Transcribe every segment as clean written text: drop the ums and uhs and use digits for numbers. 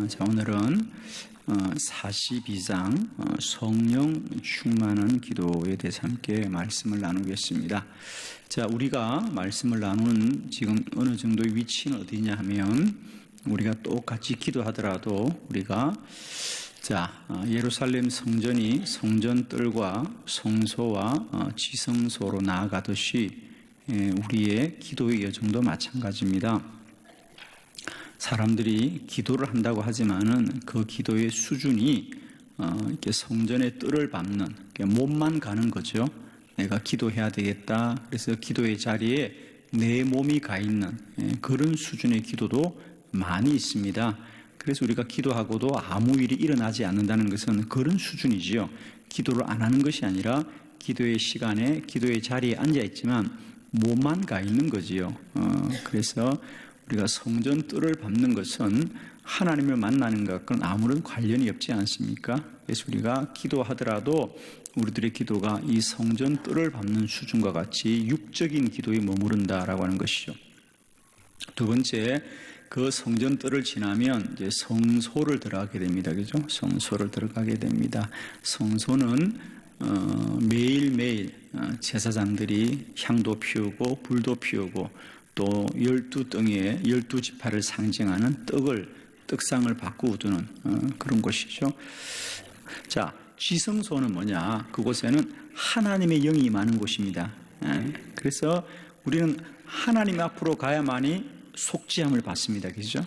자, 오늘은 42장 성령 충만한 기도에 대해서 함께 말씀을 나누겠습니다. 자, 우리가 말씀을 나누는 지금 어느 정도의 위치는 어디냐 하면, 우리가 똑같이 기도하더라도 우리가 예루살렘 성전이 성전뜰과 성소와 지성소로 나아가듯이 우리의 기도의 여정도 마찬가지입니다. 사람들이 기도를 한다고 하지만은 그 기도의 수준이 이렇게 성전의 뜰을 밟는, 몸만 가는 거죠. 내가 기도해야 되겠다. 그래서 기도의 자리에 내 몸이 가 있는 그런 수준의 기도도 많이 있습니다. 그래서 우리가 기도하고도 아무 일이 일어나지 않는다는 것은 그런 수준이지요. 기도를 안 하는 것이 아니라 기도의 시간에 기도의 자리에 앉아 있지만 몸만 가 있는 거지요. 그래서 우리가 성전 뜰을 밟는 것은 하나님을 만나는 것과는 아무런 관련이 없지 않습니까? 그래서 우리가 기도하더라도 우리들의 기도가 이 성전 뜰을 밟는 수준과 같이 육적인 기도에 머무른다라고 하는 것이죠. 두 번째, 그 성전 뜰을 지나면 이제 성소를 들어가게 됩니다. 그죠? 성소를 들어가게 됩니다. 성소는 매일매일 제사장들이 향도 피우고 불도 피우고 또 12덩이에 12지파를 상징하는 떡상을 바꾸두는 그런 곳이죠. 자, 지성소는 뭐냐? 그곳에는 하나님의 영이 임하는 곳입니다. 그래서 우리는 하나님 앞으로 가야만이 속죄함을 받습니다. 그죠?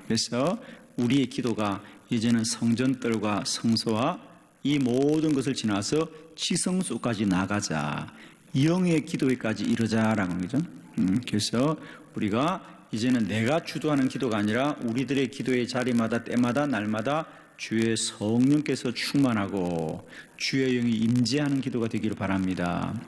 그래서 우리의 기도가 이제는 성전뜰과 성소와 이 모든 것을 지나서 지성소까지 나가자, 영의 기도에까지 이르자라는 거죠. 그래서 우리가 이제는 내가 주도하는 기도가 아니라 우리들의 기도의 자리마다 때마다 날마다 주의 성령께서 충만하고 주의 영이 임재하는 기도가 되기를 바랍니다.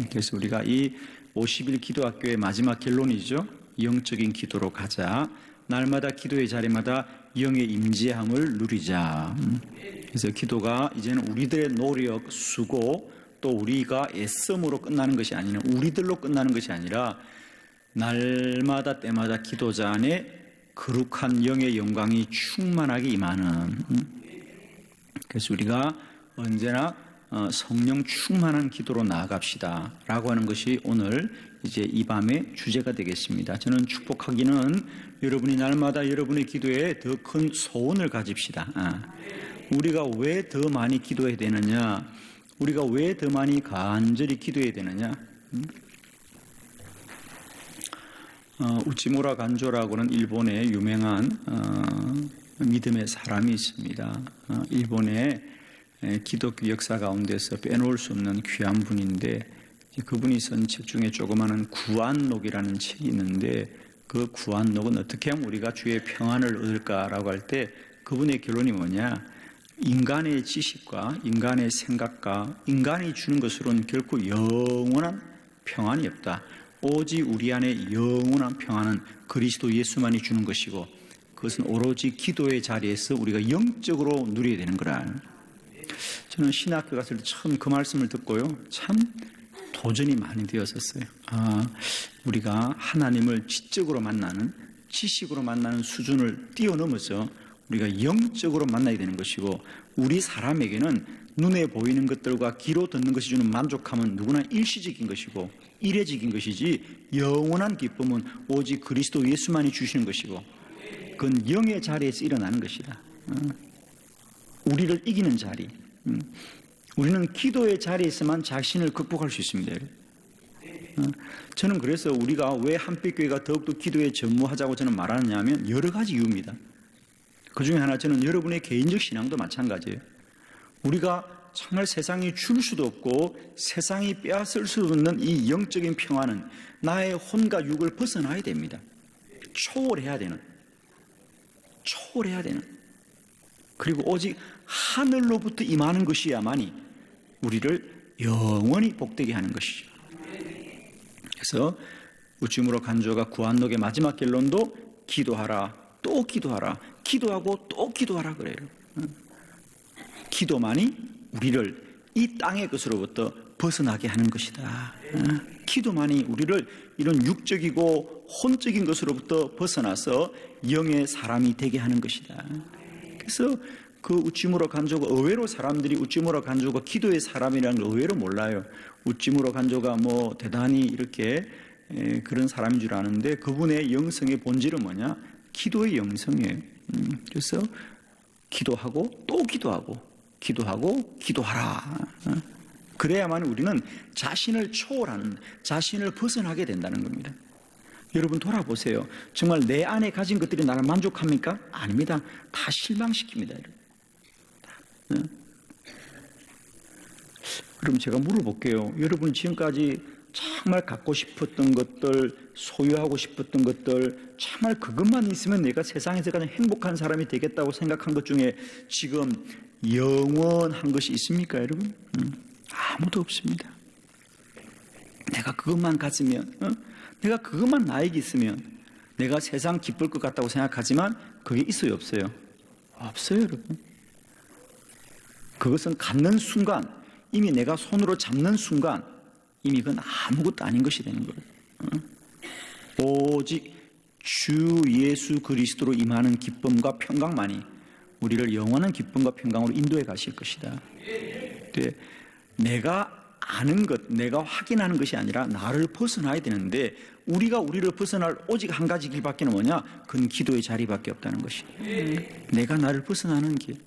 그래서 우리가 이 50일 기도학교의 마지막 결론이죠. 영적인 기도로 가자. 날마다 기도의 자리마다 영의 임재함을 누리자. 그래서 기도가 이제는 우리들의 노력, 수고, 또 우리가 애씀으로 끝나는 것이 아니라, 우리들로 끝나는 것이 아니라 날마다 때마다 기도자 안에 거룩한 영의 영광이 충만하게 임하는, 그래서 우리가 언제나 성령 충만한 기도로 나아갑시다 라고 하는 것이 오늘 이제 이 밤의 주제가 되겠습니다. 저는 축복하기는 여러분이 날마다 여러분의 기도에 더 큰 소원을 가집시다. 우리가 왜 더 많이 기도해야 되느냐, 우리가 왜 더 많이 간절히 기도해야 되느냐. 우치무라 간조라고는 일본의 유명한 믿음의 사람이 있습니다. 일본의 기독교 역사 가운데서 빼놓을 수 없는 귀한 분인데, 그분이 쓴 책 중에 조그마한 구안록이라는 책이 있는데, 그 구안록은 어떻게 하면 우리가 주의 평안을 얻을까라고 할 때 그분의 결론이 뭐냐, 인간의 지식과 인간의 생각과 인간이 주는 것으로는 결코 영원한 평안이 없다. 오직 우리 안에 영원한 평안은 그리스도 예수만이 주는 것이고, 그것은 오로지 기도의 자리에서 우리가 영적으로 누려야 되는 거라. 저는 신학교 갔을 때 처음 그 말씀을 듣고요, 참 도전이 많이 되었었어요. 우리가 하나님을 지적으로 만나는, 지식으로 만나는 수준을 뛰어넘어서 우리가 영적으로 만나야 되는 것이고, 우리 사람에게는 눈에 보이는 것들과 귀로 듣는 것이 주는 만족함은 누구나 일시적인 것이고 일회적인 것이지, 영원한 기쁨은 오직 그리스도 예수만이 주시는 것이고, 그건 영의 자리에서 일어나는 것이다. 우리를 이기는 자리. 우리는 기도의 자리에서만 자신을 극복할 수 있습니다. 저는 그래서 우리가 왜 한빛교회가 더욱더 기도에 전무하자고 저는 말하느냐면 여러 가지 이유입니다. 그 중에 하나, 저는 여러분의 개인적 신앙도 마찬가지예요. 우리가 정말 세상이 줄 수도 없고 세상이 빼앗을 수 없는 이 영적인 평안은 나의 혼과 육을 벗어나야 됩니다. 초월해야 되는, 그리고 오직 하늘로부터 임하는 것이야만이 우리를 영원히 복되게 하는 것이죠. 그래서 우치무라 간조가 구안록의 마지막 결론도 기도하라, 또 기도하라, 기도하고 또 기도하라 그래요. 기도만이 우리를 이 땅의 것으로부터 벗어나게 하는 것이다. 기도만이 우리를 이런 육적이고 혼적인 것으로부터 벗어나서 영의 사람이 되게 하는 것이다. 그래서 그 우찌무라 간조가 의외로 사람들이 우찌무라 간조가 기도의 사람이라는 걸 의외로 몰라요. 우찌무라 간조가 뭐 대단히 이렇게 그런 사람인 줄 아는데 그분의 영성의 본질은 뭐냐? 기도의 영성이에요. 그래서 기도하고 또 기도하고 기도하고 기도하라. 그래야만 우리는 자신을 초월하는, 자신을 벗어나게 된다는 겁니다. 여러분 돌아보세요. 정말 내 안에 가진 것들이 나를 만족합니까? 아닙니다. 다 실망시킵니다. 그럼 제가 물어볼게요. 여러분 지금까지 정말 갖고 싶었던 것들, 소유하고 싶었던 것들, 정말 그것만 있으면 내가 세상에서 가장 행복한 사람이 되겠다고 생각한 것 중에 지금 영원한 것이 있습니까, 여러분? 아무도 없습니다. 내가 그것만 가지면, 내가 그것만 나에게 있으면 내가 세상 기쁠 것 같다고 생각하지만 그게 있어요, 없어요? 없어요, 여러분. 그것은 갖는 순간, 이미 내가 손으로 잡는 순간 이미 그건 아무것도 아닌 것이 되는 거예요. 오직 주 예수 그리스도로 임하는 기쁨과 평강만이 우리를 영원한 기쁨과 평강으로 인도해 가실 것이다. 내가 아는 것, 내가 확인하는 것이 아니라 나를 벗어나야 되는데 우리가 우리를 벗어날 오직 한 가지 길밖에 뭐냐? 그건 기도의 자리밖에 없다는 것이. 내가 나를 벗어나는 길.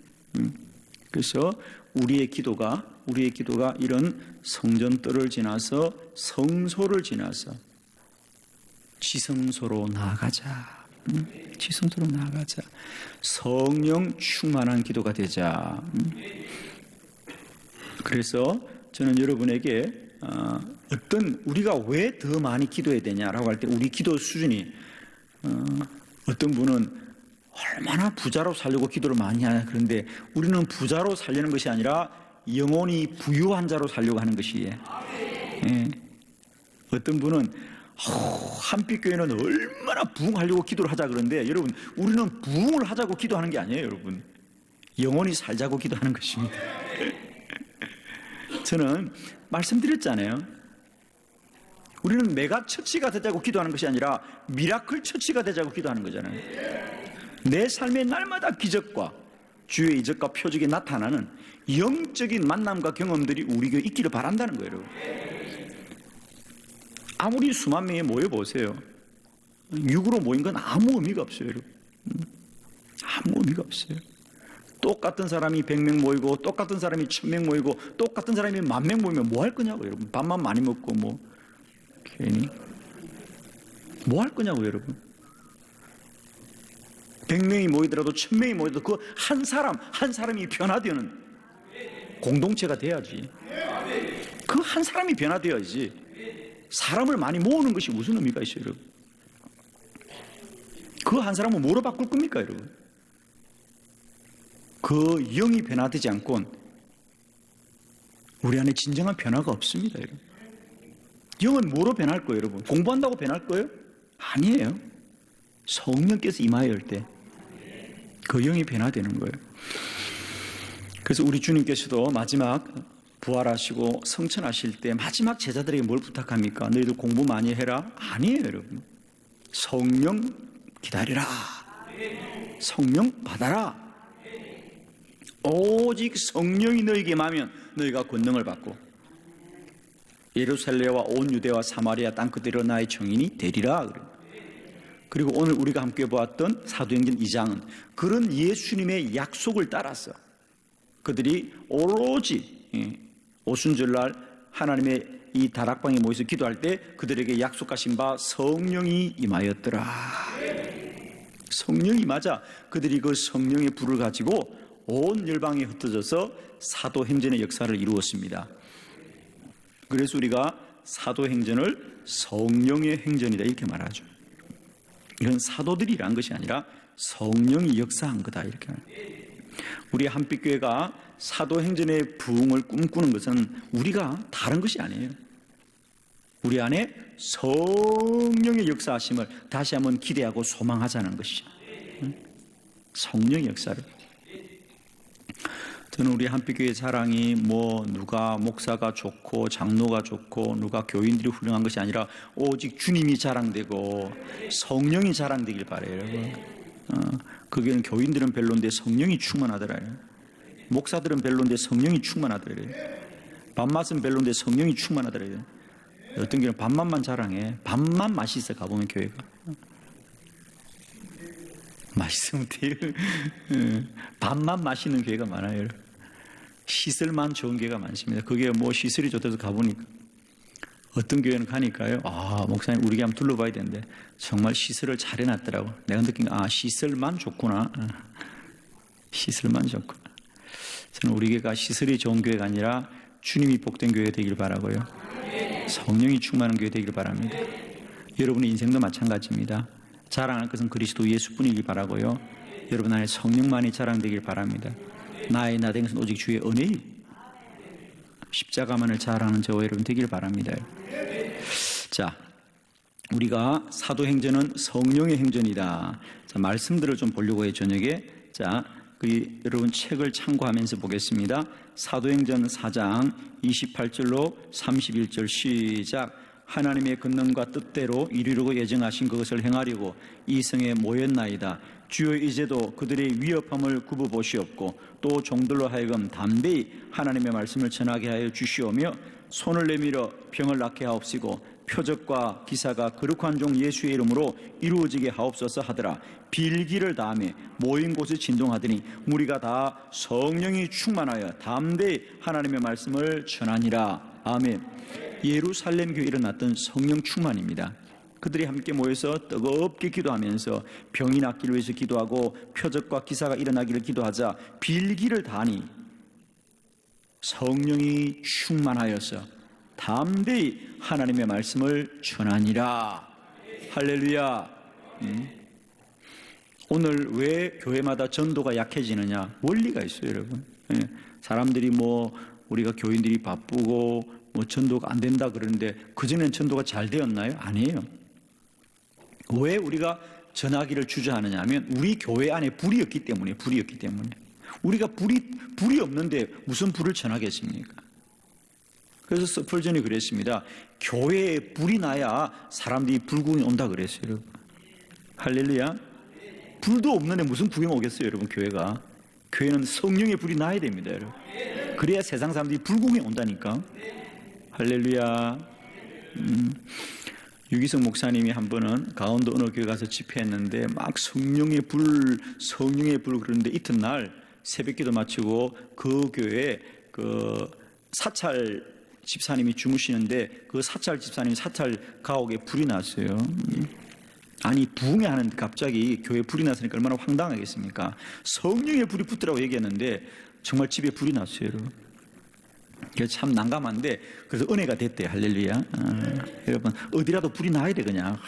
그래서 우리의 기도가 이런 성전뜰을 지나서 성소를 지나서 지성소로 나아가자. 지성소로 나아가자. 성령 충만한 기도가 되자. 그래서 저는 여러분에게 어떤 우리가 왜 더 많이 기도해야 되냐라고 할 때 우리 기도 수준이 어떤 분은 얼마나 부자로 살려고 기도를 많이 하냐. 그런데 우리는 부자로 살려는 것이 아니라 영혼이 부유한 자로 살려고 하는 것이에요. 예. 어떤 분은 한빛교회는 얼마나 부흥하려고 기도를 하자 그러는데 여러분 우리는 부흥을 하자고 기도하는 게 아니에요. 여러분 영혼이 살자고 기도하는 것입니다. 저는 말씀드렸잖아요. 우리는 메가 처치가 되자고 기도하는 것이 아니라 미라클 처치가 되자고 기도하는 거잖아요. 내 삶의 날마다 기적과 주의 이적과 표적이 나타나는 영적인 만남과 경험들이 우리 교회에 있기를 바란다는 거예요. 여러분. 아무리 수만 명이 모여보세요. 육으로 모인 건 아무 의미가 없어요. 여러분. 아무 의미가 없어요. 똑같은 사람이 100명 모이고 똑같은 사람이 1000명 모이고 똑같은 사람이 10,000명 모이면 뭐 할 거냐고 여러분. 밥만 많이 먹고 뭐 괜히 뭐 할 거냐고 여러분. 100명이 모이더라도 1000명이 모이더라도 그 한 사람이 변화되는 공동체가 돼야지. 그 한 사람이 변화되어야지. 사람을 많이 모으는 것이 무슨 의미가 있어요, 여러분? 그 한 사람은 뭐로 바꿀 겁니까, 여러분? 그 영이 변화되지 않고는 우리 안에 진정한 변화가 없습니다, 여러분. 영은 뭐로 변할 거예요, 여러분? 공부한다고 변할 거예요? 아니에요. 성령께서 임하여 때 그 영이 변화되는 거예요. 그래서 우리 주님께서도 마지막 부활하시고 성천하실 때 마지막 제자들에게 뭘 부탁합니까? 너희들 공부 많이 해라? 아니에요, 여러분. 성령 기다리라. 성령 받아라. 오직 성령이 너희에게 임하면 너희가 권능을 받고 예루살렘과 온 유대와 사마리아 땅끝으로 나의 증인이 되리라. 그리고 오늘 우리가 함께 보았던 사도행전 2장은 그런 예수님의 약속을 따라서 그들이 오로지 오순절날 하나님의 이 다락방에 모여서 기도할 때 그들에게 약속하신 바 성령이 임하였더라. 성령이 임하자 그들이 그 성령의 불을 가지고 온 열방에 흩어져서 사도행전의 역사를 이루었습니다. 그래서 우리가 사도행전을 성령의 행전이다 이렇게 말하죠. 이건 사도들이란 것이 아니라 성령이 역사한 거다 이렇게 말합니다. 우리 한빛교회가 사도행전의 부흥을 꿈꾸는 것은 우리가 다른 것이 아니에요. 우리 안에 성령의 역사하심을 다시 한번 기대하고 소망하자는 것이죠. 성령의 역사를. 저는 우리 한빛교회 자랑이 뭐 누가 목사가 좋고 장로가 좋고 누가 교인들이 훌륭한 것이 아니라 오직 주님이 자랑되고 성령이 자랑되길 바라요, 여러분. 거기는 교인들은 별론데 성령이 충만하더라요. 목사들은 별론데 성령이 충만하더래요. 밥맛은 별론데 성령이 충만하더래요. 어떤 경우는 밥맛만 자랑해. 밥만 맛있어. 가보면 교회가 맛있으면 돼요. 밥만 맛있는 교회가 많아요. 시설만 좋은 교회가 많습니다. 그게 뭐 시설이 좋다서 가보니까 어떤 교회는 가니까요, 목사님 우리 교회 한번 둘러봐야 되는데 정말 시설을 잘 해놨더라고. 내가 느낀 게 시설만 좋구나. 시설만 좋구나. 저는 우리 교회가 시설이 좋은 교회가 아니라 주님이 복된 교회가 되길 바라고요. 성령이 충만한 교회 되길 바랍니다. 여러분의 인생도 마찬가지입니다. 자랑할 것은 그리스도 예수뿐이길 바라고요. 여러분 안에 성령만이 자랑되길 바랍니다. 나의 나된 것은 오직 주의 은혜요. 십자가만을 자랑하는 저와 여러분 되길 바랍니다. 자, 우리가 사도행전은 성령의 행전이다. 자, 말씀들을 좀 보려고 해요, 저녁에. 자, 여러분 책을 참고하면서 보겠습니다. 사도행전 4장 28절로 31절 시작. 하나님의 권능과 뜻대로 이루려고 예정하신 그것을 행하려고 이 성에 모였나이다. 주여 이제도 그들의 위협함을 굽어보시옵고 또 종들로 하여금 담대히 하나님의 말씀을 전하게 하여 주시오며 손을 내밀어 병을 낫게 하옵시고 표적과 기사가 거룩한 종 예수의 이름으로 이루어지게 하옵소서 하더라. 빌기를 다음에 모인 곳을 진동하더니 무리가 다 성령이 충만하여 담대히 하나님의 말씀을 전하니라. 아멘. 예루살렘 교회에 일어났던 성령 충만입니다. 그들이 함께 모여서 뜨겁게 기도하면서 병이 낫기를 위해서 기도하고 표적과 기사가 일어나기를 기도하자 빌기를 다하니 성령이 충만하여서 담대히 하나님의 말씀을 전하니라. 할렐루야. 오늘 왜 교회마다 전도가 약해지느냐? 원리가 있어요, 여러분. 사람들이 우리가 교인들이 바쁘고 전도가 안 된다 그러는데 그전엔 전도가 잘 되었나요? 아니에요. 왜 우리가 전하기를 주저하느냐 하면 우리 교회 안에 불이었기 때문에. 우리가 불이 없는데 무슨 불을 전하겠습니까? 그래서 스펄전이 그랬습니다. 교회에 불이 나야 사람들이 불구경이 온다 그랬어요, 여러분. 할렐루야. 불도 없는데 무슨 구경 오겠어요, 여러분. 교회는 성령의 불이 나야 됩니다, 여러분. 그래야 세상 사람들이 불구경이 온다니까. 할렐루야. 유기성 목사님이 한 번은 강원도 어느 교회 가서 집회했는데 막 성령의 불 그러는데 이튿날 새벽기도 마치고 그 교회에 사찰 집사님이 주무시는데 그 사찰 집사님이 사찰 가옥에 불이 났어요. 아니 부흥회 하는데 갑자기 교회에 불이 났으니까 얼마나 황당하겠습니까? 성령의 불이 붙더라고 얘기했는데 정말 집에 불이 났어요, 여러분. 참 난감한데 그래서 은혜가 됐대요. 할렐루야. 여러분 어디라도 불이 나야 돼. 그냥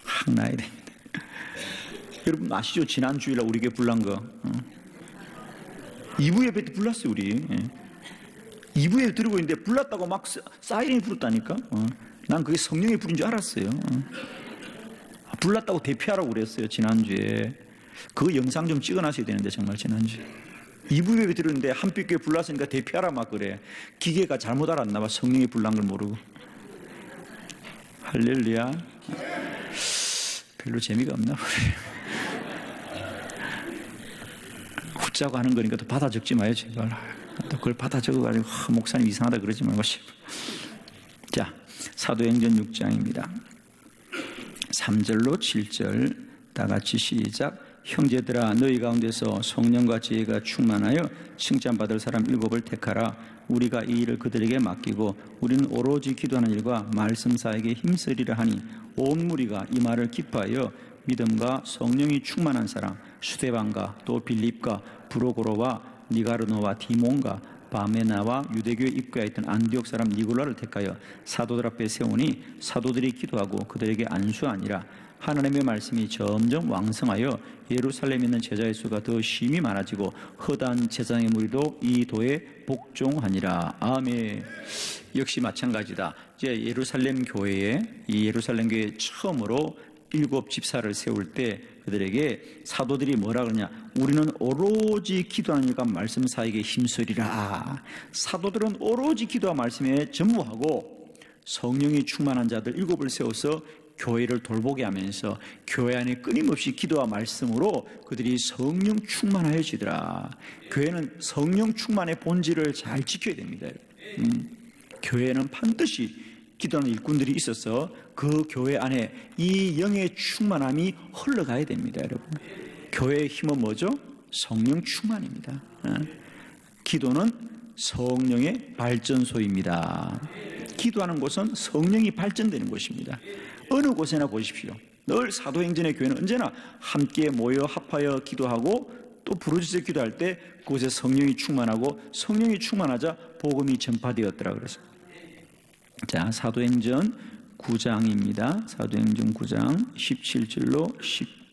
확 나야 됩니다. 여러분 아시죠? 지난 주일날 우리 교회 불난 거 2부 예배 때 불났어요. 우리 2부 예배 들고 있는데 불났다고 막 사이렌이 불었다니까. 난 그게 성령의 불인 줄 알았어요. 불났다고 대피하라고 그랬어요. 지난주에 그 영상 좀 찍어놨어야 되는데 정말 지난주에 2부 예배 들었는데 한빛교회 불났으니까 대피하라 막 그래. 기계가 잘못 알았나 봐. 성령이 불난 걸 모르고. 할렐루야. 별로 재미가 없나 보네요. 웃자고 하는 거니까 또 받아 적지 마요, 제발. 또 그걸 받아 적어가지고 목사님 이상하다 그러지 말고. 자, 사도행전 6장입니다. 3절로 7절 다 같이 시작. 형제들아 너희 가운데서 성령과 지혜가 충만하여 칭찬받을 사람 7을 택하라. 우리가 이 일을 그들에게 맡기고 우리는 오로지 기도하는 일과 말씀사에게 힘쓰리라 하니 온 무리가 이 말을 기뻐하여 믿음과 성령이 충만한 사람 수데반과 또 빌립과 브로고로와 니가르노와 디몬과 바메나와 유대교에 입교하였던 안디옥 사람 니골라를 택하여 사도들 앞에 세우니 사도들이 기도하고 그들에게 안수하니라. 하나님의 말씀이 점점 왕성하여 예루살렘에 있는 제자의 수가 더 심히 많아지고 허다한 제사장의 무리도 이 도에 복종하니라. 아멘. 역시 마찬가지다. 이제 예루살렘 교회에 처음으로 일곱 집사를 세울 때 그들에게 사도들이 뭐라 그러냐, 우리는 오로지 기도하니까 말씀 사역에 힘쓰리라. 사도들은 오로지 기도와 말씀에 전무하고 성령이 충만한 자들 일곱을 세워서 교회를 돌보게 하면서 교회 안에 끊임없이 기도와 말씀으로 그들이 성령 충만하여지더라. 교회는 성령 충만의 본질을 잘 지켜야 됩니다. 교회는 반드시 기도하는 일꾼들이 있어서 그 교회 안에 이 영의 충만함이 흘러가야 됩니다, 여러분. 교회의 힘은 뭐죠? 성령 충만입니다. 기도는 성령의 발전소입니다. 기도하는 곳은 성령이 발전되는 곳입니다. 어느 곳에나 보십시오. 늘 사도행전의 교회는 언제나 함께 모여 합하여 기도하고 또 부르짖어 기도할 때 그곳에 성령이 충만하고 성령이 충만하자 복음이 전파되었더라 그래서. 자, 사도행전 9장입니다. 사도행전 9장 17절로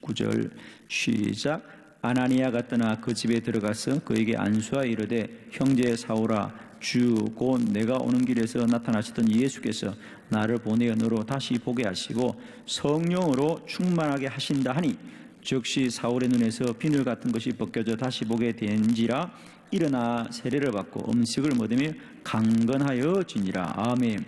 19절 시작. 아나니아가 떠나 그 집에 들어가서 그에게 안수하여 이르되 형제 사울아 주 곧 내가 오는 길에서 나타나셨던 예수께서 나를 보내어 너로 다시 보게 하시고 성령으로 충만하게 하신다 하니 즉시 사울의 눈에서 비늘 같은 것이 벗겨져 다시 보게 된지라 일어나 세례를 받고 음식을 먹으며 강건하여지니라. 아멘.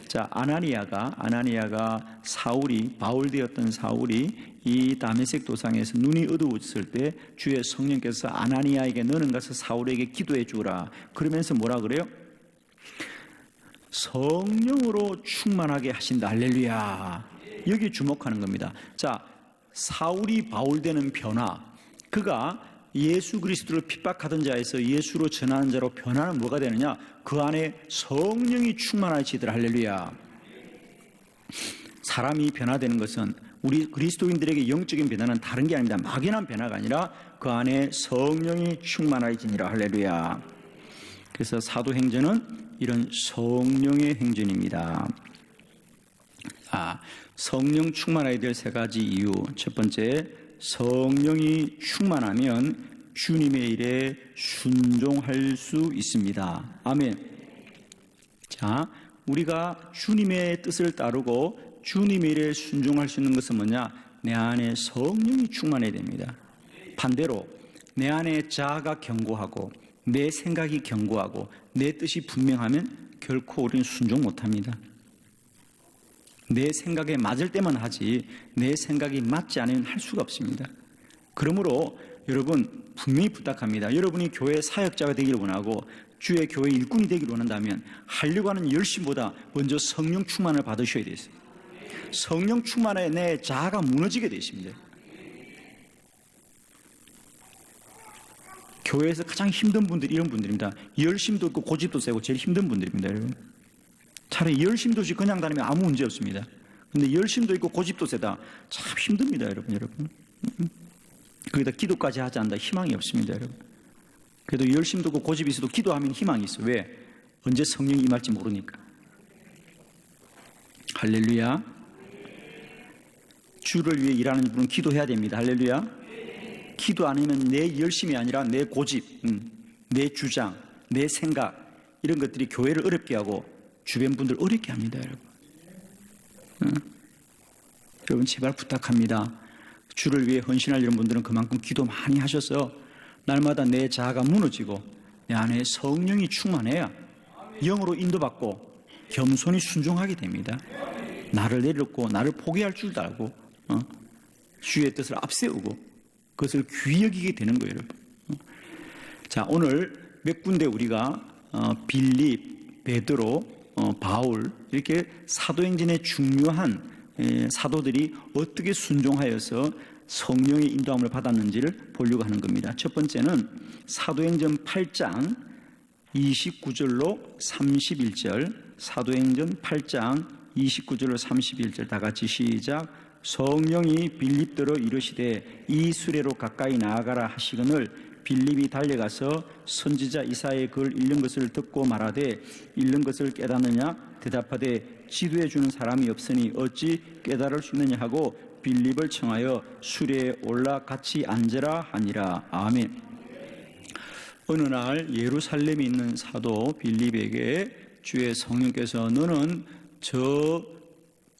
자, 아나니아가 사울이 바울 되었던 사울이 이 다메섹 도상에서 눈이 어두웠을 때 주의 성령께서 아나니아에게 너는 가서 사울에게 기도해 주라. 그러면서 뭐라 그래요? 성령으로 충만하게 하신다. 할렐루야. 여기 주목하는 겁니다. 자, 사울이 바울 되는 변화, 그가 예수 그리스도를 핍박하던 자에서 예수로 전하는 자로 변화는 뭐가 되느냐? 그 안에 성령이 충만하시더라. 할렐루야. 사람이 변화되는 것은 우리 그리스도인들에게 영적인 변화는 다른 게 아닙니다. 막연한 변화가 아니라 그 안에 성령이 충만하시니라. 할렐루야. 그래서 사도행전은 이런 성령의 행전입니다. 성령 충만해야 될 세 가지 이유. 첫 번째, 성령이 충만하면 주님의 일에 순종할 수 있습니다. 아멘. 자, 우리가 주님의 뜻을 따르고 주님의 일에 순종할 수 있는 것은 뭐냐? 내 안에 성령이 충만해야 됩니다. 반대로 내 안에 자아가 견고하고 내 생각이 견고하고 내 뜻이 분명하면 결코 우리는 순종 못합니다. 내 생각에 맞을 때만 하지 내 생각이 맞지 않으면 할 수가 없습니다. 그러므로 여러분 분명히 부탁합니다. 여러분이 교회 사역자가 되기를 원하고 주의 교회 일꾼이 되기를 원한다면 하려고 하는 열심보다 먼저 성령 충만을 받으셔야 돼요. 성령 충만에 내 자아가 무너지게 되십니다. 교회에서 가장 힘든 분들이 이런 분들입니다. 열심도 있고 고집도 세고 제일 힘든 분들입니다. 여러분. 차라리 열심도 없이 그냥 다니면 아무 문제 없습니다. 근데 열심도 있고 고집도 세다. 참 힘듭니다, 여러분. 거기다 기도까지 하지 않는다. 희망이 없습니다, 여러분. 그래도 열심도 있고 고집이 있어도 기도하면 희망이 있어. 왜? 언제 성령이 임할지 모르니까. 할렐루야. 주를 위해 일하는 분은 기도해야 됩니다. 할렐루야. 기도 안 하면 내 열심이 아니라 내 고집, 내 주장, 내 생각 이런 것들이 교회를 어렵게 하고 주변 분들 어렵게 합니다, 여러분. 여러분 제발 부탁합니다. 주를 위해 헌신하려는 분들은 그만큼 기도 많이 하셔서 날마다 내 자아가 무너지고 내 안에 성령이 충만해야 영으로 인도받고 겸손히 순종하게 됩니다. 나를 내려놓고 나를 포기할 줄도 알고 주의 뜻을 앞세우고 그것을 귀히 여기게 되는 거예요, 여러분. 자, 오늘 몇 군데 우리가 빌립, 베드로, 바울 이렇게 사도행전의 중요한 사도들이 어떻게 순종하여서 성령의 인도함을 받았는지를 보려고 하는 겁니다. 첫 번째는 사도행전 8장 29절로 31절, 사도행전 8장 29절로 31절 다 같이 시작. 성령이 빌립더러 이르시되 이 수레로 가까이 나아가라 하시거늘 빌립이 달려가서 선지자 이사야의 글 읽는 것을 듣고 말하되 읽는 것을 깨닫느냐 대답하되 지도해 주는 사람이 없으니 어찌 깨달을 수 있느냐 하고 빌립을 청하여 수레에 올라 같이 앉으라 하니라. 아멘. 어느 날 예루살렘에 있는 사도 빌립에게 주의 성령께서 너는 저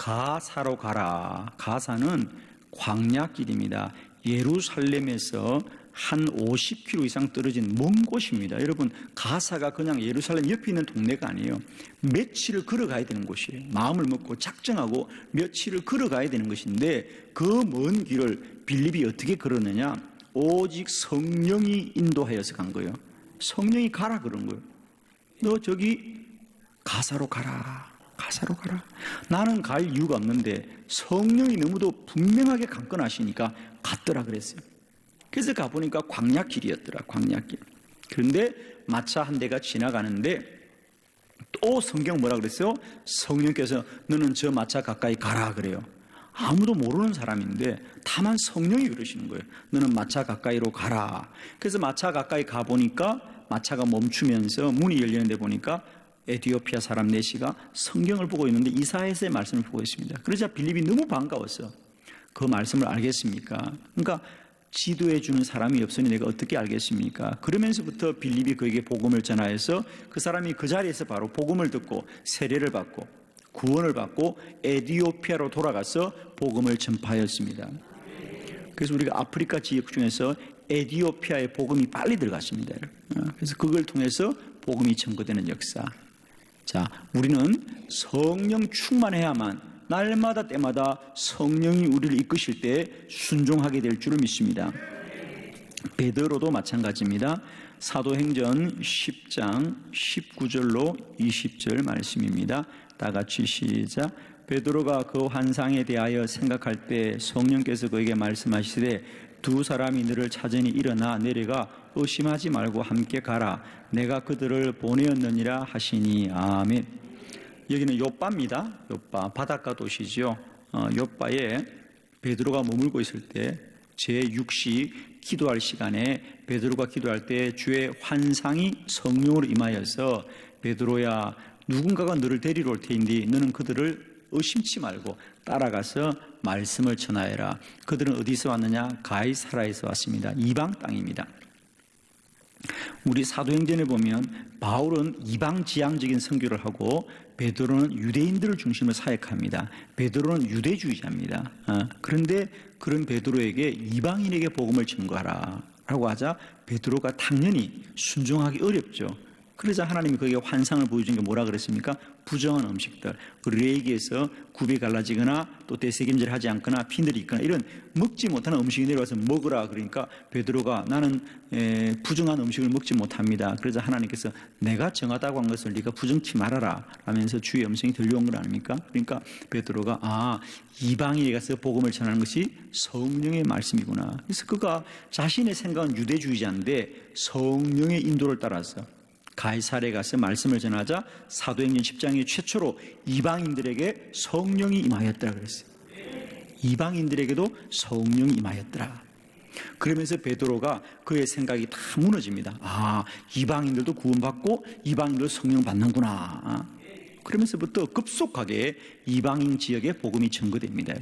가사로 가라. 가사는 광야길입니다. 예루살렘에서 한 50km 이상 떨어진 먼 곳입니다. 여러분, 가사가 그냥 예루살렘 옆에 있는 동네가 아니에요. 며칠을 걸어가야 되는 곳이에요. 마음을 먹고 작정하고 며칠을 걸어가야 되는 것인데, 그 먼 길을 빌립이 어떻게 걸었느냐? 오직 성령이 인도하여서 간 거예요. 성령이 가라 그런 거예요. 너 저기 가사로 가라. 가사로 가라. 나는 갈 이유가 없는데 성령이 너무도 분명하게 강권하시니까 갔더라 그랬어요. 그래서 가보니까 광야길이었더라. 광야길. 그런데 마차 한 대가 지나가는데 또 성경 뭐라 그랬어요? 성령께서 너는 저 마차 가까이 가라 그래요. 아무도 모르는 사람인데 다만 성령이 그러시는 거예요. 너는 마차 가까이로 가라. 그래서 마차 가까이 가보니까 마차가 멈추면서 문이 열리는데 보니까 에티오피아 사람 넷이가 성경을 보고 있는데 이사야서의 말씀을 보고 있습니다. 그러자 빌립이 너무 반가웠어. 그 말씀을 알겠습니까? 그러니까 지도해 주는 사람이 없으니 내가 어떻게 알겠습니까? 그러면서부터 빌립이 그에게 복음을 전하여서 그 사람이 그 자리에서 바로 복음을 듣고 세례를 받고 구원을 받고 에티오피아로 돌아가서 복음을 전파하였습니다. 그래서 우리가 아프리카 지역 중에서 에티오피아에 복음이 빨리 들어갔습니다. 그래서 그걸 통해서 복음이 전거되는 역사. 자, 우리는 성령 충만해야만 날마다 때마다 성령이 우리를 이끄실 때 순종하게 될 줄을 믿습니다. 베드로도 마찬가지입니다. 사도행전 10장 19절로 20절 말씀입니다. 다 같이 시작. 베드로가 그 환상에 대하여 생각할 때 성령께서 그에게 말씀하시되 두 사람이 너를 찾으니 일어나 내려가 의심하지 말고 함께 가라. 내가 그들을 보내었느니라 하시니 아멘. 여기는 욥바입니다. 욥바 바닷가 도시죠. 욥바에 베드로가 머물고 있을 때 제6시 기도할 시간에 베드로가 기도할 때 주의 환상이 성령으로 임하여서 베드로야 누군가가 너를 데리러 올 테인데 너는 그들을 의심치 말고 따라가서 말씀을 전하여라. 그들은 어디서 왔느냐? 가이사라에서 왔습니다. 이방 땅입니다. 우리 사도행전에 보면 바울은 이방 지향적인 선교를 하고 베드로는 유대인들을 중심으로 사역합니다. 베드로는 유대주의자입니다. 그런데 그런 베드로에게 이방인에게 복음을 전거하라 라고 하자 베드로가 당연히 순종하기 어렵죠. 그러자 하나님이 그에게 환상을 보여준 게 뭐라 그랬습니까? 부정한 음식들, 레이기에서 굽이 갈라지거나 또 대세김질 하지 않거나 피늘이 있거나 이런 먹지 못하는 음식이 내려와서 먹으라. 그러니까 베드로가 나는 부정한 음식을 먹지 못합니다. 그러자 하나님께서 내가 정하다고 한 것을 네가 부정치 말아라 하면서 주의 음성이 들려온 건 아닙니까? 그러니까 베드로가 이방인에 가서 복음을 전하는 것이 성령의 말씀이구나. 그래서 그가 자신의 생각은 유대주의자인데 성령의 인도를 따라서 가이사랴에 가서 말씀을 전하자 사도행전 10장에 최초로 이방인들에게 성령이 임하였더라 그랬어요. 이방인들에게도 성령이 임하였더라. 그러면서 베드로가 그의 생각이 다 무너집니다. 이방인들도 구원받고 이방인들도 성령 받는구나. 그러면서부터 급속하게 이방인 지역에 복음이 전거됩니다.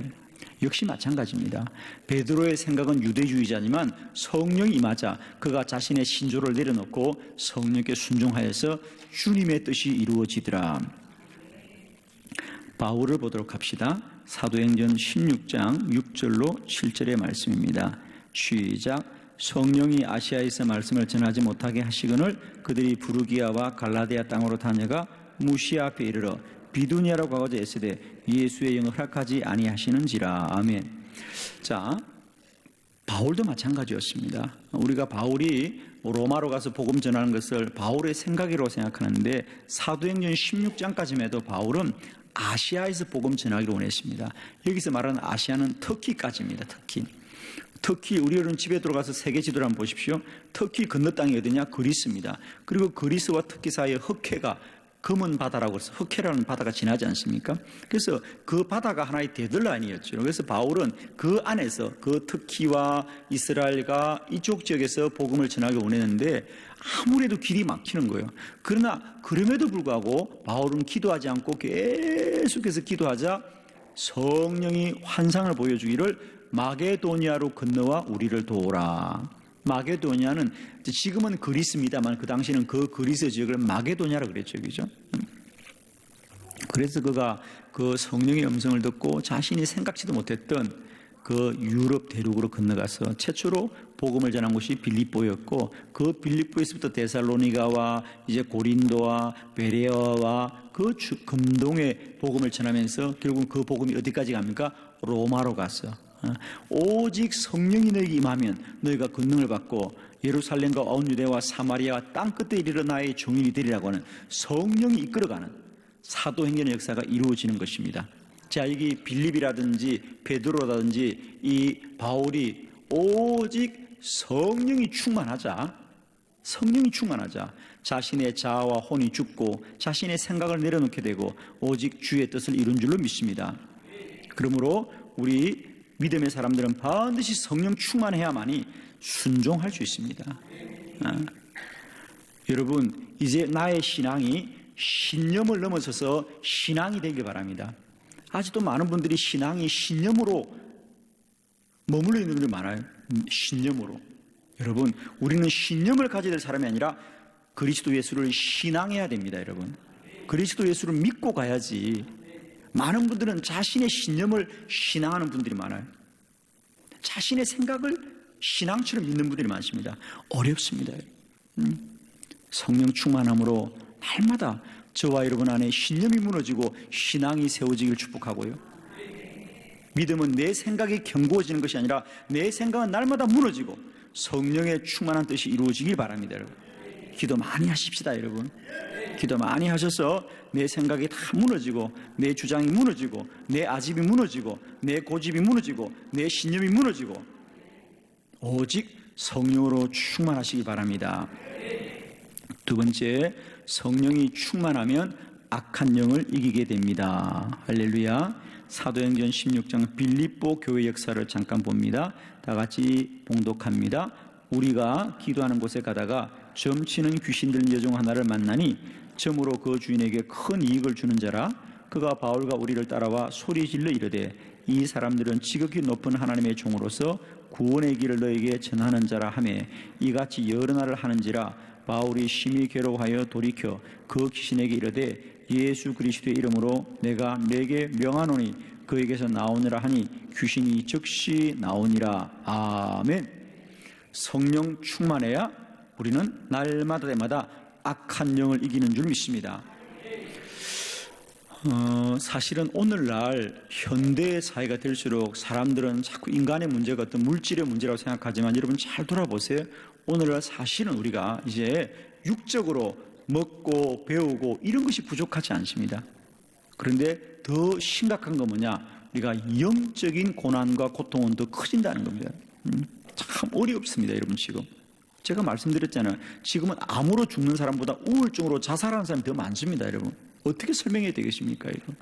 역시 마찬가지입니다. 베드로의 생각은 유대주의자지만 성령이 임하자 그가 자신의 신조를 내려놓고 성령께 순종하여서 주님의 뜻이 이루어지더라. 바울을 보도록 합시다. 사도행전 16장 6절로 7절의 말씀입니다. 시작. 성령이 아시아에서 말씀을 전하지 못하게 하시거늘 그들이 부르기아와 갈라디아 땅으로 다녀가 무시아 앞에 이르러 비두니아라고 하고자 애쓰되 예수의 영을 허락하지 아니하시는지라. 아멘. 자, 바울도 마찬가지였습니다. 우리가 바울이 로마로 가서 복음 전하는 것을 바울의 생각이라고 생각하는데 사도행전 16장까지만 해도 바울은 아시아에서 복음 전하기를 원했습니다. 여기서 말하는 아시아는 터키까지입니다. 터키 우리는 집에 들어가서 세계 지도를 한번 보십시오. 터키 건너 땅이 어디냐? 그리스입니다. 그리고 그리스와 터키 사이에 흑해가 검은 바다라고 해서 흑해라는 바다가 지나지 않습니까? 그래서 그 바다가 하나의 데들라인이었죠. 그래서 바울은 그 안에서 그 터키와 이스라엘과 이쪽 지역에서 복음을 전하기 원했는데 아무래도 길이 막히는 거예요. 그러나 그럼에도 불구하고 바울은 기도하지 않고 계속해서 기도하자 성령이 환상을 보여주기를 마게도니아로 건너와 우리를 도우라. 마게도니아는 지금은 그리스입니다만 그 당시는 그 그리스 지역을 마게도니아라고 그랬죠. 그죠? 그래서 그가 그 성령의 음성을 듣고 자신이 생각지도 못했던 그 유럽 대륙으로 건너가서 최초로 복음을 전한 곳이 빌립보였고, 그 빌립보에서부터 데살로니가와 이제 고린도와 베레아와 그 금동의 복음을 전하면서 결국 그 복음이 어디까지 갑니까? 로마로 갔어. 오직 성령이 너에게 임하면 너희가 권능을 받고 예루살렘과 온 유대와 사마리아와 땅 끝에 이르러 나의 종인이 되리라고 하는 성령이 이끌어가는 사도행전의 역사가 이루어지는 것입니다. 자, 여기 빌립이라든지 베드로라든지 이 바울이 오직 성령이 충만하자 자신의 자아와 혼이 죽고 자신의 생각을 내려놓게 되고 오직 주의 뜻을 이룬 줄로 믿습니다. 그러므로 우리 믿음의 사람들은 반드시 성령 충만해야만이 순종할 수 있습니다. 여러분, 이제 나의 신앙이 신념을 넘어서서 신앙이 되길 바랍니다. 아직도 많은 분들이 신앙이 신념으로 머물러 있는 분들이 많아요. 신념으로. 여러분, 우리는 신념을 가져야 될 사람이 아니라 그리스도 예수를 신앙해야 됩니다. 여러분, 그리스도 예수를 믿고 가야지. 많은 분들은 자신의 신념을 신앙하는 분들이 많아요. 자신의 생각을 신앙처럼 믿는 분들이 많습니다. 어렵습니다. 성령 충만함으로 날마다 저와 여러분 안에 신념이 무너지고 신앙이 세워지길 축복하고요. 믿음은 내 생각이 견고해지는 것이 아니라 내 생각은 날마다 무너지고 성령의 충만한 뜻이 이루어지길 바랍니다. 여러분, 기도 많이 하십시다. 여러분, 기도 많이 하셔서 내 생각이 다 무너지고 내 주장이 무너지고 내 아집이 무너지고 내 고집이 무너지고 내 신념이 무너지고 오직 성령으로 충만하시기 바랍니다. 두 번째, 성령이 충만하면 악한 영을 이기게 됩니다. 할렐루야. 사도행전 16장 빌립보 교회 역사를 잠깐 봅니다. 다 같이 봉독합니다. 우리가 기도하는 곳에 가다가 점치는 귀신 들린 여종 하나를 만나니 점으로 그 주인에게 큰 이익을 주는 자라. 그가 바울과 우리를 따라와 소리질러 이르되 이 사람들은 지극히 높은 하나님의 종으로서 구원의 길을 너에게 전하는 자라 하며 이같이 여러 날을 하는지라. 바울이 심히 괴로워하여 돌이켜 그 귀신에게 이르되 예수 그리스도의 이름으로 내가 내게 명하노니 그에게서 나오느라 하니 귀신이 즉시 나오니라. 아멘. 성령 충만해야 우리는 날마다 때마다 악한 영을 이기는 줄 믿습니다. 사실은 오늘날 현대 사회가 될수록 사람들은 자꾸 인간의 문제가 어떤 물질의 문제라고 생각하지만 여러분 잘 돌아보세요. 오늘날 사실은 우리가 이제 육적으로 먹고 배우고 이런 것이 부족하지 않습니다. 그런데 더 심각한 건 뭐냐? 우리가 영적인 고난과 고통은 더 커진다는 겁니다. 참 어렵습니다. 여러분, 지금 제가 말씀드렸잖아요. 지금은 암으로 죽는 사람보다 우울증으로 자살하는 사람이 더 많습니다. 여러분, 어떻게 설명해야 되겠습니까? 이거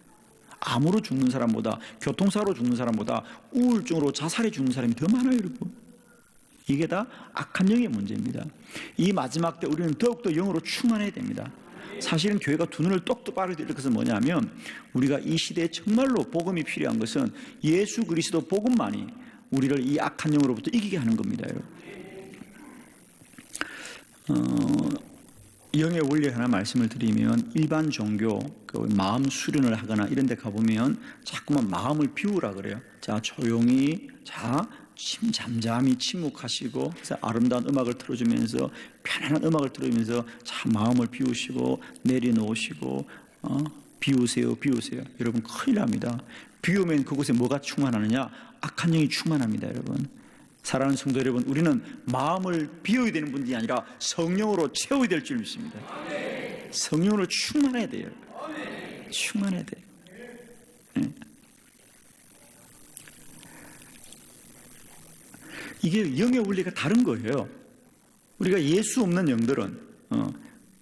암으로 죽는 사람보다, 교통사고로 죽는 사람보다 우울증으로 자살해 죽는 사람이 더 많아요. 여러분, 이게 다 악한 영의 문제입니다. 이 마지막 때 우리는 더욱더 영으로 충만해야 됩니다. 사실은 교회가 두 눈을 똑똑바로 뜰 것은 뭐냐면 우리가 이 시대에 정말로 복음이 필요한 것은 예수 그리스도 복음만이 우리를 이 악한 영으로부터 이기게 하는 겁니다. 여러분, 영의 원리 하나 말씀을 드리면 일반 종교 마음 수련을 하거나 이런 데 가보면 자꾸만 마음을 비우라 그래요. 자, 조용히, 자, 잠잠히 침묵하시고, 그래서 아름다운 음악을 틀어주면서, 편안한 음악을 틀어주면서 참 마음을 비우시고 내려놓으시고, 비우세요. 여러분, 큰일 납니다. 비우면 그곳에 뭐가 충만하느냐? 악한 영이 충만합니다. 여러분, 사랑하는 성도 여러분, 우리는 마음을 비워야 되는 분이 아니라 성령으로 채워야 될 줄 믿습니다. 성령으로 충만해야 돼요. 충만해야 돼요. 네. 이게 영의 원리가 다른 거예요. 우리가 예수 없는 영들은,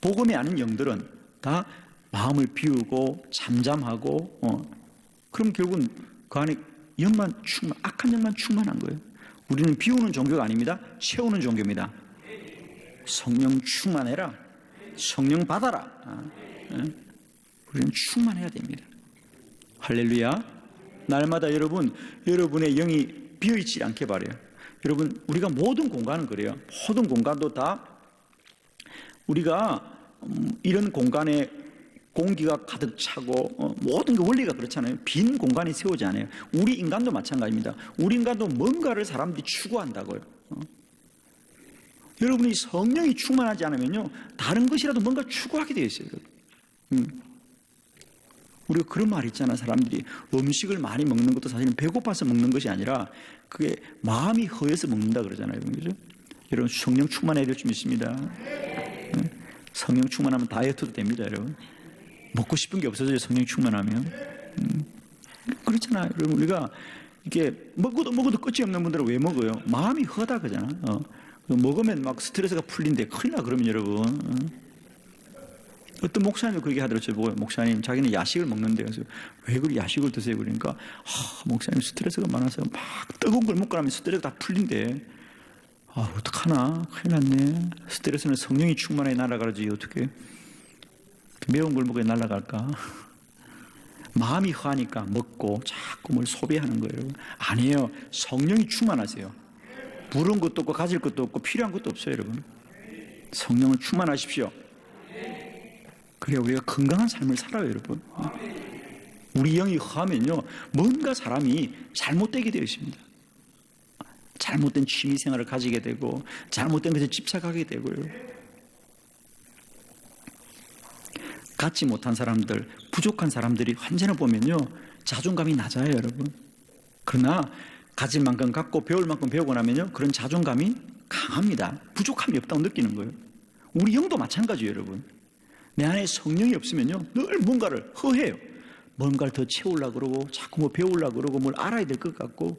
복음이 아닌 영들은 다 마음을 비우고 잠잠하고, 그럼 결국은 그 안에 영만 악한 영만 충만한 거예요. 우리는 비우는 종교가 아닙니다. 채우는 종교입니다. 성령 충만해라. 성령 받아라. 우리는 충만해야 됩니다. 할렐루야. 날마다 여러분의 영이 비어있지 않게 바라요. 여러분, 우리가 모든 공간은 그래요. 모든 공간도 다 우리가 이런 공간에 공기가 가득 차고 모든 게 원리가 그렇잖아요. 빈 공간이 세우지 않아요. 우리 인간도 마찬가지입니다. 우리 인간도 뭔가를 사람들이 추구한다고요. 여러분이 성령이 충만하지 않으면요, 다른 것이라도 뭔가 추구하게 되어 있어요. 우리가 그런 말 있잖아. 사람들이 음식을 많이 먹는 것도 사실은 배고파서 먹는 것이 아니라 그게 마음이 허해서 먹는다 그러잖아요. 그죠? 여러분, 성령 충만해야 될 줄 믿습니다. 성령 충만하면 다이어트도 됩니다, 여러분. 먹고 싶은 게 없어져요, 성령 충만하면. 그렇잖아요. 여러분, 우리가 이게 먹어도 끝이 없는 분들은 왜 먹어요? 마음이 허다 그잖아. 먹으면 막 스트레스가 풀린대. 큰일 나, 그러면 여러분. 어떤 목사님이 그렇게 하더라고요. 뭐, 목사님, 자기는 야식을 먹는데, 그래서 왜 그 야식을 드세요? 그러니까, 목사님 스트레스가 많아서 막 뜨거운 걸 먹고 나면 스트레스가 다 풀린대. 어떡하나? 큰일 났네. 스트레스는 성령이 충만해 날아가지, 어떻게. 매운 걸 먹어야 날아갈까? 마음이 허하니까 먹고 자꾸 뭘 소비하는 거예요. 아니에요. 성령이 충만하세요. 부른 것도 없고 가질 것도 없고 필요한 것도 없어요, 여러분. 성령을 충만하십시오. 그래야 우리가 건강한 삶을 살아요, 여러분. 우리 영이 허하면요, 뭔가 사람이 잘못되게 되어 있습니다. 잘못된 취미생활을 가지게 되고 잘못된 것에 집착하게 되고요. 갖지 못한 사람들, 부족한 사람들이 환전을 보면요, 자존감이 낮아요, 여러분. 그러나 가질 만큼 갖고 배울 만큼 배우고 나면요, 그런 자존감이 강합니다. 부족함이 없다고 느끼는 거예요. 우리 영도 마찬가지예요, 여러분. 내 안에 성령이 없으면요, 늘 뭔가를 허해요. 뭔가를 더 채우려고 그러고 자꾸 뭐 배우려고 그러고 뭘 알아야 될 것 같고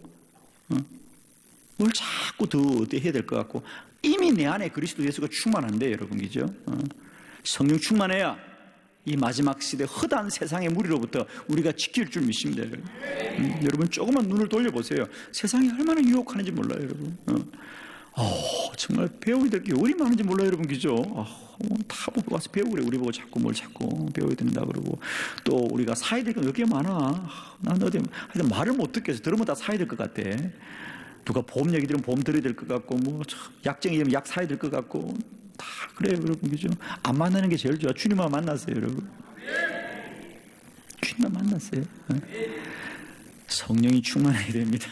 뭘 자꾸 더 해야 될 것 같고. 이미 내 안에 그리스도 예수가 충만한데, 여러분, 그죠? 성령 충만해야 이 마지막 시대 허다한 세상의 무리로부터 우리가 지킬 줄 믿습니다, 여러분. 여러분, 조금만 눈을 돌려보세요. 세상이 얼마나 유혹하는지 몰라요, 여러분. 정말 배워야 될 게 얼마나 많은지 몰라요, 여러분, 그죠? 다 보고 와서 배우래. 우리 보고 자꾸 뭘 자꾸 배워야 된다 그러고, 또 우리가 사야 될 게 몇 개 많아. 난 어디 하여튼 말을 못 듣겠어. 들으면 다 사야 될 것 같아. 누가 보험 얘기 들으면 보험 들어야 될 것 같고, 뭐 약쟁이면 약 사야 될 것 같고, 다 그래요, 여러분, 그죠? 안 만나는 게 제일 좋아. 주님만 만났어요, 여러분. 주님만 만났어요. 성령이 충만해야 됩니다.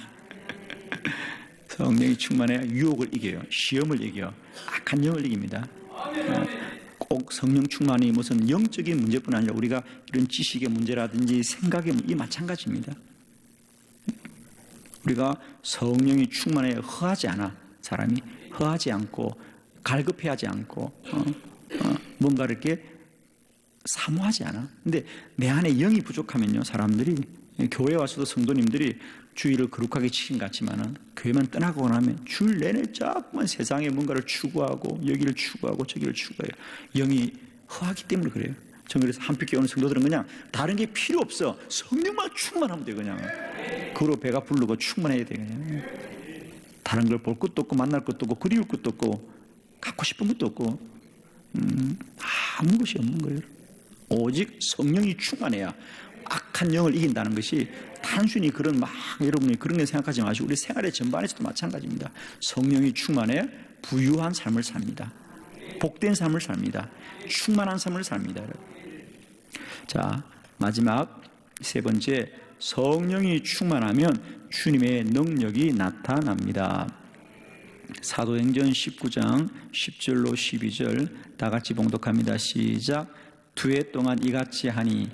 성령이 충만해야 유혹을 이겨요. 시험을 이겨요. 악한 영을 이깁니다. 꼭 성령 충만이 무슨 영적인 문제뿐 아니라 우리가 이런 지식의 문제라든지 생각의 문제, 마찬가지입니다. 우리가 성령이 충만해야 허하지 않아. 사람이 허하지 않고 갈급해하지 않고 뭔가 이렇게 사모하지 않아. 근데 내 안에 영이 부족하면요, 사람들이, 교회 와서도 성도님들이 주의를 거룩하게 지킨 것 같지만은 교회만 떠나고 나면 줄 내내 자꾸만 세상에 뭔가를 추구하고 여기를 추구하고 저기를 추구해요. 영이 허하기 때문에 그래요. 전 그래서 한빛교회 오는 성도들은 그냥 다른 게 필요 없어. 성령만 충만하면 돼. 그냥 그로 배가 부르고 충만해야 돼. 그냥 다른 걸 볼 것도 없고 만날 것도 없고 그리울 것도 없고 갖고 싶은 것도 없고 아무 것이 없는 거예요. 오직 성령이 충만해야 악한 영을 이긴다는 것이 단순히 그런 막 여러분이 그런 게 생각하지 마시고 우리 생활의 전반에서도 마찬가지입니다. 성령이 충만해 부유한 삶을 삽니다. 복된 삶을 삽니다. 충만한 삶을 삽니다. 자, 마지막 세 번째, 성령이 충만하면 주님의 능력이 나타납니다. 사도행전 19장 10절로 12절 다 같이 봉독합니다. 시작. 2해 동안 이같이 하니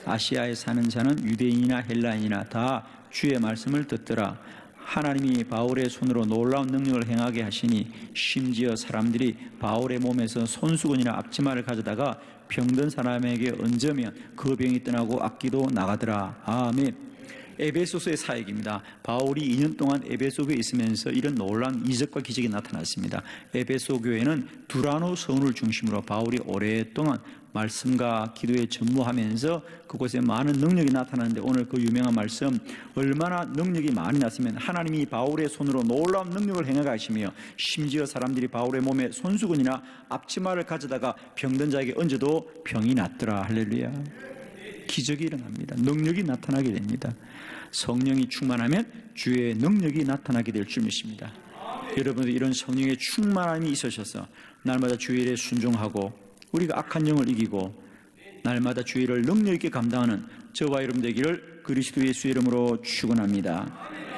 아시아에 사는 자는 유대인이나 헬라인이나 다 주의 말씀을 듣더라. 하나님이 바울의 손으로 놀라운 능력을 행하게 하시니 심지어 사람들이 바울의 몸에서 손수건이나 앞치마를 가져다가 병든 사람에게 얹으면 그 병이 떠나고 악기도 나가더라. 아멘. 에베소서의 사역입니다. 바울이 2년 동안 에베소교에 있으면서 이런 놀라운 이적과 기적이 나타났습니다. 에베소 교회는 두라노 성을 중심으로 바울이 오랫동안 말씀과 기도에 전무하면서 그곳에 많은 능력이 나타나는데 오늘 그 유명한 말씀, 얼마나 능력이 많이 났으면 하나님이 바울의 손으로 놀라운 능력을 행하게 하시며 심지어 사람들이 바울의 몸에 손수건이나 앞치마를 가져다가 병든 자에게 얹어도 병이 낫더라. 할렐루야. 기적이 일어납니다. 능력이 나타나게 됩니다. 성령이 충만하면 주의 능력이 나타나게 될 줄 믿습니다. 여러분들 이런 성령의 충만함이 있으셔서 날마다 주의 일에 순종하고 우리가 악한 영을 이기고 날마다 주의를 능력 있게 감당하는 저와 여러분 되기를 그리스도 예수 이름으로 축원합니다.